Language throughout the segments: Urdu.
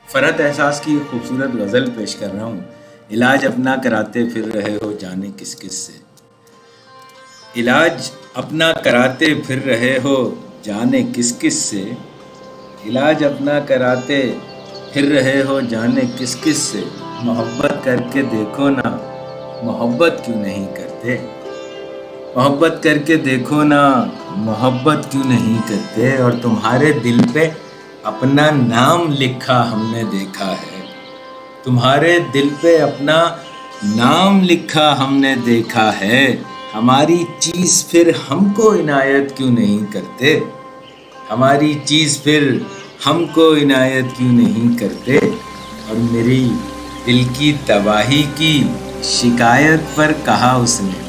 فرحت احساس کی ایک خوبصورت غزل پیش کر رہا ہوں۔ علاج اپنا کراتے پھر رہے ہو جانے کس کس سے، علاج اپنا کراتے پھر رہے ہو جانے کس کس سے، علاج اپنا کراتے پھر رہے ہو جانے کس کس سے، محبت کر کے دیکھو نا محبت کیوں نہیں کرتے، محبت کر کے دیکھو نا محبت کیوں نہیں کرتے، اور تمہارے دل پہ اپنا نام لکھا ہم نے دیکھا ہے، تمہارے دل پہ اپنا نام لکھا ہم نے دیکھا ہے، ہماری چیز پھر ہم کو عنایت کیوں نہیں کرتے، ہماری چیز پھر ہم کو عنایت کیوں نہیں کرتے، اور میری دل کی تباہی کی شکایت پر کہا اس نے،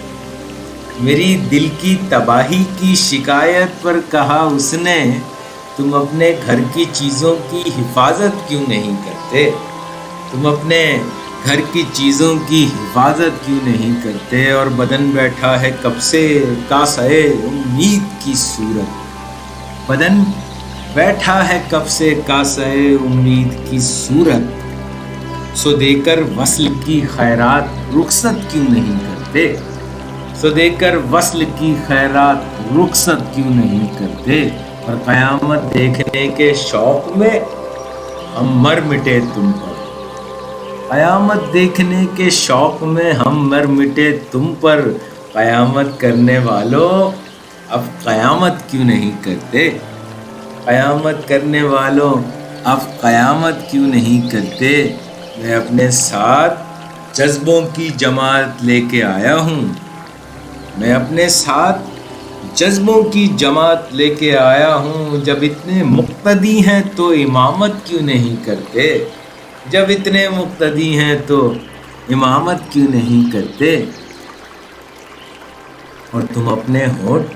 میری دل کی تباہی کی شکایت پر کہا اس نے، تم اپنے گھر کی چیزوں کی حفاظت کیوں نہیں کرتے، تم اپنے گھر کی چیزوں کی حفاظت کیوں نہیں کرتے، اور بدن بیٹھا ہے کب سے کاسے امید کی صورت، بدن بیٹھا ہے کب سے کاسے امید کی صورت، سو دے کر وصل کی خیرات رخصت کیوں نہیں کرتے، سو دے کر وصل کی خیرات رخصت کیوں نہیں کرتے، اور قیامت دیکھنے کے شوق میں ہم مر مٹے تم پر، قیامت دیکھنے کے شوق میں ہم مر مٹے تم پر، قیامت کرنے والوں اب قیامت کیوں نہیں کرتے، قیامت کرنے والوں اب قیامت کیوں نہیں کرتے، میں اپنے ساتھ جذبوں کی جماعت لے کے آیا ہوں، میں اپنے ساتھ جذبوں کی جماعت لے کے آیا ہوں، جب اتنے مقتدی ہیں تو امامت کیوں نہیں کرتے، جب اتنے مقتدی ہیں تو امامت کیوں نہیں کرتے، اور تم اپنے ہونٹ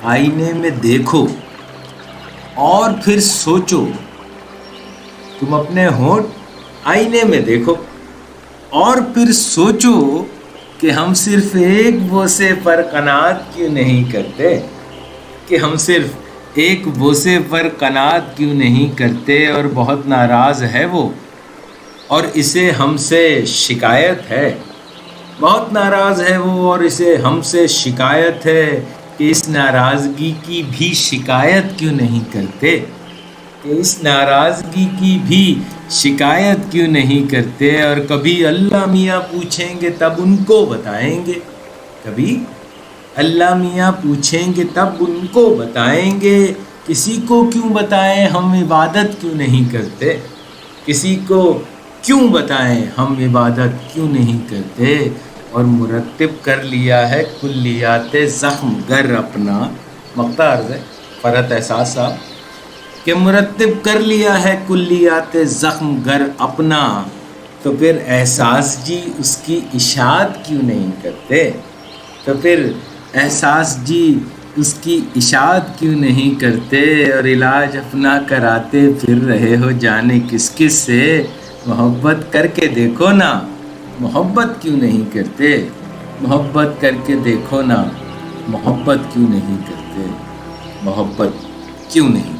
آئینے میں دیکھو اور پھر سوچو، تم اپنے ہونٹ آئینے میں دیکھو اور پھر سوچو کہ ہم صرف ایک بوسے پر قناعت کیوں نہیں کرتے، کہ ہم صرف ایک بوسے پر قناعت کیوں نہیں کرتے، اور بہت ناراض ہے وہ اور اسے ہم سے شکایت ہے، بہت ناراض ہے وہ اور اسے ہم سے شکایت ہے، کہ اس ناراضگی کی بھی شکایت کیوں نہیں کرتے، کہ اس ناراضگی کی بھی شکایت کیوں نہیں کرتے، اور کبھی اللہ میاں پوچھیں گے تب ان کو بتائیں گے، کبھی اللہ میاں پوچھیں گے تب ان کو بتائیں گے، کسی کو کیوں بتائیں ہم عبادت کیوں نہیں کرتے، کسی کو کیوں بتائیں ہم عبادت کیوں نہیں کرتے، اور مرتب کر لیا ہے کلیات زخم گر اپنا، مقطع عرض ہے فرحت احساس صاحب کہ مرتب کر لیا ہے کلیات زخم گر اپنا، تو پھر احساس جی اس کی اشاعت کیوں نہیں کرتے، تو پھر احساس جی اس کی اشاعت کیوں نہیں کرتے، اور علاج اپنا کراتے پھر رہے ہو جانے کس کس سے، محبت کر کے دیکھو نا محبت کیوں نہیں کرتے، محبت کر کے دیکھو نا محبت کیوں نہیں کرتے، محبت کیوں نہیں